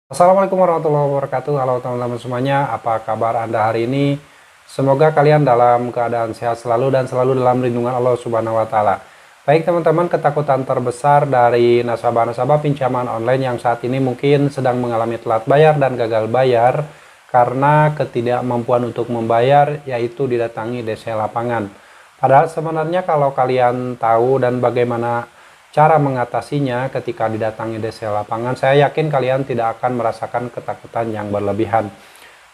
Assalamualaikum warahmatullahi wabarakatuh. Halo teman-teman semuanya, apa kabar Anda hari ini? Semoga kalian dalam keadaan sehat selalu dan selalu dalam lindungan Allah Subhanahu wa taala. Baik teman-teman, ketakutan terbesar dari nasabah-nasabah pinjaman online yang saat ini mungkin sedang mengalami telat bayar dan gagal bayar karena ketidakmampuan untuk membayar, yaitu didatangi DC lapangan. Padahal sebenarnya kalau kalian tahu dan bagaimana cara mengatasinya ketika didatangi DC lapangan, saya yakin kalian tidak akan merasakan ketakutan yang berlebihan.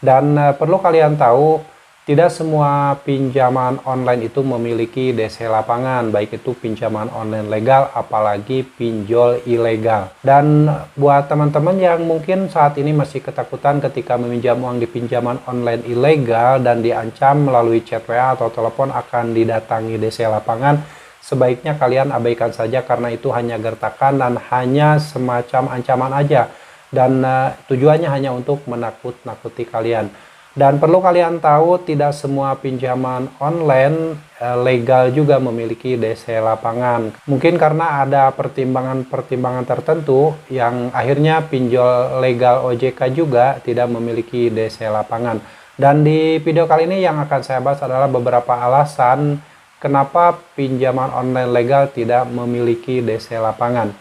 Dan perlu kalian tahu, tidak semua pinjaman online itu memiliki DC lapangan, baik itu pinjaman online legal, apalagi pinjol ilegal. Dan buat teman-teman yang mungkin saat ini masih ketakutan ketika meminjam uang di pinjaman online ilegal dan diancam melalui chat WA atau telepon akan didatangi DC lapangan, sebaiknya kalian abaikan saja karena itu hanya gertakan dan hanya semacam ancaman aja, dan tujuannya hanya untuk menakut-nakuti kalian. Dan perlu kalian tahu, tidak semua pinjaman online legal juga memiliki DC lapangan. Mungkin karena ada pertimbangan-pertimbangan tertentu yang akhirnya pinjol legal OJK juga tidak memiliki DC lapangan. Dan di video kali ini yang akan saya bahas adalah beberapa alasan kenapa pinjaman online legal tidak memiliki DC lapangan.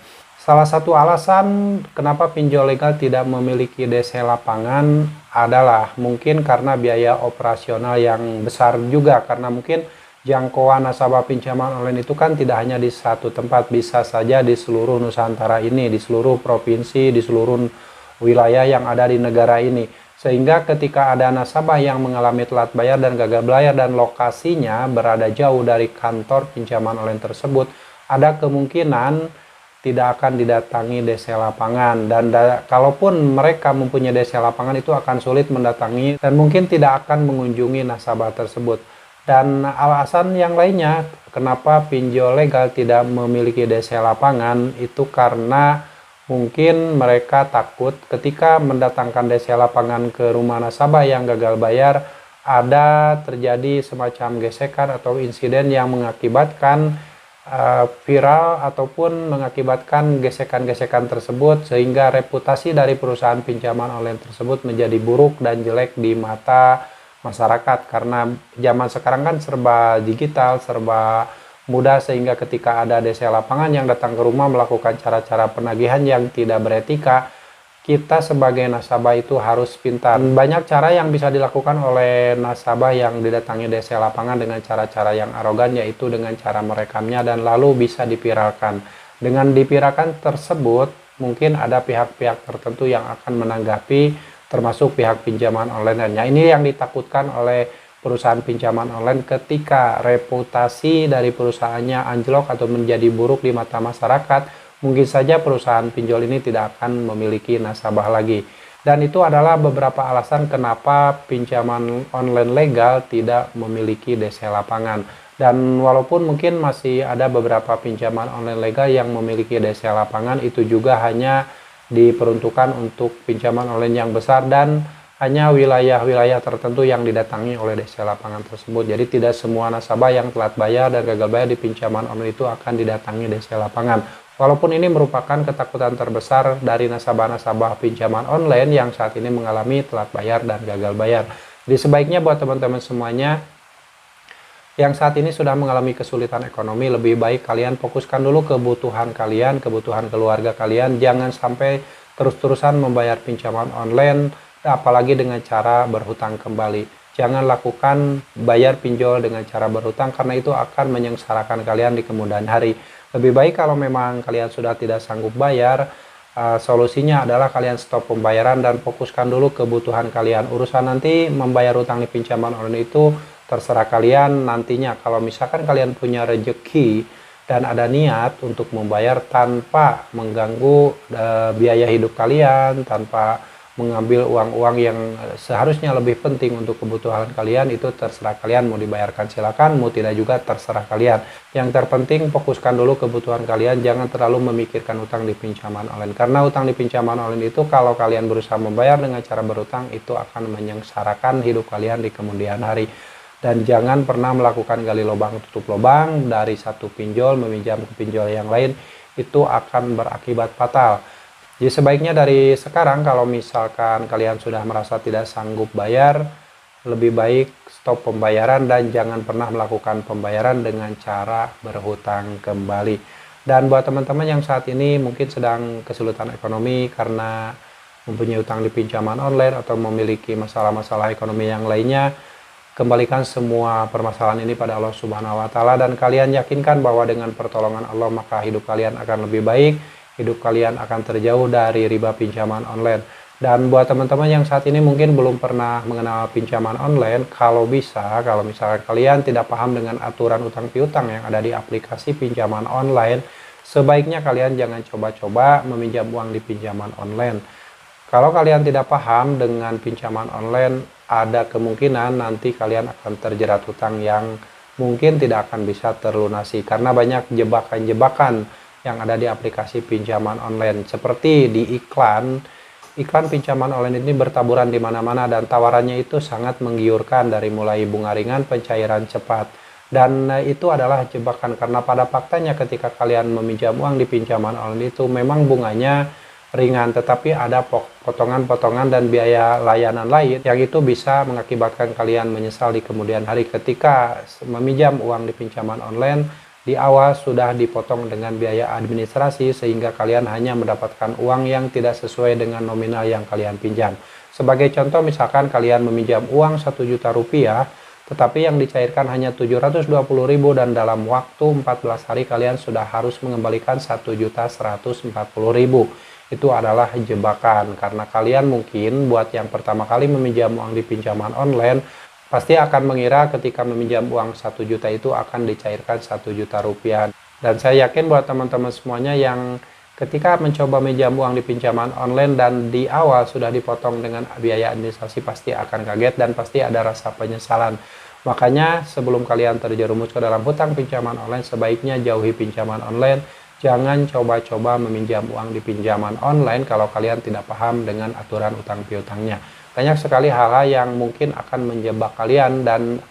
Salah satu alasan kenapa pinjol legal tidak memiliki DC lapangan adalah mungkin karena biaya operasional yang besar juga, karena mungkin jangkauan nasabah pinjaman online itu kan tidak hanya di satu tempat, bisa saja di seluruh Nusantara ini, di seluruh provinsi, di seluruh wilayah yang ada di negara ini. Sehingga ketika ada nasabah yang mengalami telat bayar dan gagal bayar dan lokasinya berada jauh dari kantor pinjaman online tersebut, ada kemungkinan tidak akan didatangi DC lapangan. Dan kalaupun mereka mempunyai DC lapangan, itu akan sulit mendatangi dan mungkin tidak akan mengunjungi nasabah tersebut. Dan alasan yang lainnya kenapa pinjol legal tidak memiliki DC lapangan itu karena mungkin mereka takut ketika mendatangkan DC lapangan ke rumah nasabah yang gagal bayar, ada terjadi semacam gesekan atau insiden yang mengakibatkan viral ataupun mengakibatkan gesekan-gesekan tersebut, sehingga reputasi dari perusahaan pinjaman online tersebut menjadi buruk dan jelek di mata masyarakat. Karena zaman sekarang kan serba digital, serba mudah, sehingga ketika ada DC lapangan yang datang ke rumah melakukan cara-cara penagihan yang tidak beretika, kita sebagai nasabah itu harus pintar. Banyak cara yang bisa dilakukan oleh nasabah yang didatangi DC lapangan dengan cara-cara yang arogan, yaitu dengan cara merekamnya dan lalu bisa dipiralkan. Dengan dipiralkan tersebut, mungkin ada pihak-pihak tertentu yang akan menanggapi, termasuk pihak pinjaman online lainnya. Ini yang ditakutkan oleh perusahaan pinjaman online ketika reputasi dari perusahaannya anjlok atau menjadi buruk di mata masyarakat. Mungkin saja perusahaan pinjol ini tidak akan memiliki nasabah lagi. Dan itu adalah beberapa alasan kenapa pinjaman online legal tidak memiliki DC lapangan. Dan walaupun mungkin masih ada beberapa pinjaman online legal yang memiliki DC lapangan, itu juga hanya diperuntukkan untuk pinjaman online yang besar dan hanya wilayah-wilayah tertentu yang didatangi oleh DC lapangan tersebut. Jadi tidak semua nasabah yang telat bayar dan gagal bayar di pinjaman online itu akan didatangi DC lapangan. Walaupun ini merupakan ketakutan terbesar dari nasabah-nasabah pinjaman online yang saat ini mengalami telat bayar dan gagal bayar. Jadi sebaiknya buat teman-teman semuanya yang saat ini sudah mengalami kesulitan ekonomi, lebih baik kalian fokuskan dulu kebutuhan kalian, kebutuhan keluarga kalian. Jangan sampai terus-terusan membayar pinjaman online, apalagi dengan cara berhutang kembali. Jangan lakukan bayar pinjol dengan cara berhutang, karena itu akan menyengsarakan kalian di kemudian hari. Lebih baik kalau memang kalian sudah tidak sanggup bayar, solusinya adalah kalian stop pembayaran dan fokuskan dulu kebutuhan kalian. Urusan nanti membayar utang di pinjaman online itu terserah kalian nantinya. Kalau misalkan kalian punya rezeki dan ada niat untuk membayar tanpa mengganggu biaya hidup kalian, tanpa mengambil uang-uang yang seharusnya lebih penting untuk kebutuhan kalian, itu terserah kalian, mau dibayarkan silakan, mau tidak juga terserah kalian. Yang terpenting fokuskan dulu kebutuhan kalian, jangan terlalu memikirkan utang di pinjaman online, karena utang di pinjaman online itu kalau kalian berusaha membayar dengan cara berutang, itu akan menyengsarakan hidup kalian di kemudian hari. Dan jangan pernah melakukan gali lubang tutup lubang, dari satu pinjol meminjam ke pinjol yang lain, itu akan berakibat fatal. Jadi sebaiknya dari sekarang kalau misalkan kalian sudah merasa tidak sanggup bayar, lebih baik stop pembayaran dan jangan pernah melakukan pembayaran dengan cara berhutang kembali. Dan buat teman-teman yang saat ini mungkin sedang kesulitan ekonomi karena mempunyai utang di pinjaman online atau memiliki masalah-masalah ekonomi yang lainnya, kembalikan semua permasalahan ini pada Allah Subhanahu wa Ta'ala, dan kalian yakinkan bahwa dengan pertolongan Allah maka hidup kalian akan lebih baik, hidup kalian akan terjauh dari riba pinjaman online. Dan buat teman-teman yang saat ini mungkin belum pernah mengenal pinjaman online, kalau misalkan kalian tidak paham dengan aturan utang piutang yang ada di aplikasi pinjaman online, sebaiknya kalian jangan coba-coba meminjam uang di pinjaman online. Kalau kalian tidak paham dengan pinjaman online, ada kemungkinan nanti kalian akan terjerat hutang yang mungkin tidak akan bisa terlunasi karena banyak jebakan-jebakan yang ada di aplikasi pinjaman online. Seperti di iklan pinjaman online ini bertaburan di mana-mana dan tawarannya itu sangat menggiurkan, dari mulai bunga ringan, pencairan cepat. Dan itu adalah jebakan karena pada faktanya ketika kalian meminjam uang di pinjaman online itu memang bunganya ringan, tetapi ada potongan-potongan dan biaya layanan lain yang itu bisa mengakibatkan kalian menyesal di kemudian hari ketika meminjam uang di pinjaman online. Di awal sudah dipotong dengan biaya administrasi sehingga kalian hanya mendapatkan uang yang tidak sesuai dengan nominal yang kalian pinjam. Sebagai contoh, misalkan kalian meminjam uang 1 juta rupiah tetapi yang dicairkan hanya 720.000 dan dalam waktu 14 hari kalian sudah harus mengembalikan 1.140.000. Itu adalah jebakan karena kalian mungkin buat yang pertama kali meminjam uang di pinjaman online pasti akan mengira ketika meminjam uang 1 juta itu akan dicairkan 1 juta rupiah. Dan saya yakin buat teman-teman semuanya yang ketika mencoba meminjam uang di pinjaman online dan di awal sudah dipotong dengan biaya administrasi pasti akan kaget dan pasti ada rasa penyesalan. Makanya sebelum kalian terjerumus ke dalam hutang pinjaman online, sebaiknya jauhi pinjaman online. Jangan coba-coba meminjam uang di pinjaman online kalau kalian tidak paham dengan aturan utang piutangnya. Banyak sekali hal-hal yang mungkin akan menjebak kalian dan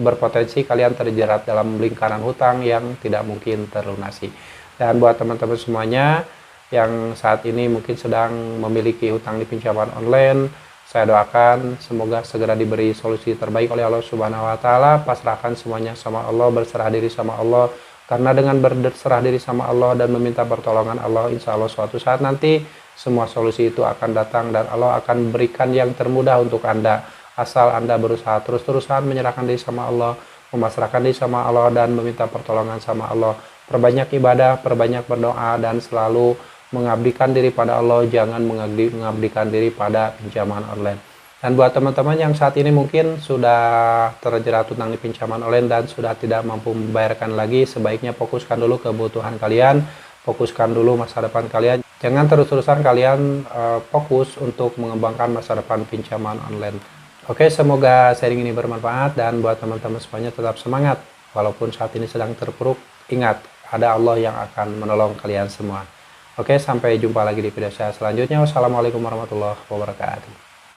berpotensi kalian terjerat dalam lingkaran hutang yang tidak mungkin terlunasi. Dan buat teman-teman semuanya yang saat ini mungkin sedang memiliki hutang di pinjaman online, saya doakan semoga segera diberi solusi terbaik oleh Allah Subhanahu wa Ta'ala. Pasrahkan semuanya sama Allah, berserah diri sama Allah. Karena dengan berserah diri sama Allah dan meminta pertolongan Allah, insya Allah suatu saat nanti semua solusi itu akan datang dan Allah akan berikan yang termudah untuk Anda. Asal Anda berusaha terus-terusan menyerahkan diri sama Allah, memasrahkan diri sama Allah dan meminta pertolongan sama Allah. Perbanyak ibadah, perbanyak berdoa dan selalu mengabdikan diri pada Allah, jangan mengabdikan diri pada pinjaman online. Dan buat teman-teman yang saat ini mungkin sudah terjerat hutang di pinjaman online dan sudah tidak mampu membayarkan lagi, sebaiknya fokuskan dulu kebutuhan kalian, fokuskan dulu masa depan kalian. Jangan terus-terusan kalian fokus untuk mengembangkan masa depan pinjaman online. Oke, semoga sharing ini bermanfaat dan buat teman-teman semuanya tetap semangat. Walaupun saat ini sedang terpuruk, ingat ada Allah yang akan menolong kalian semua. Oke, sampai jumpa lagi di video saya selanjutnya. Wassalamualaikum warahmatullahi wabarakatuh.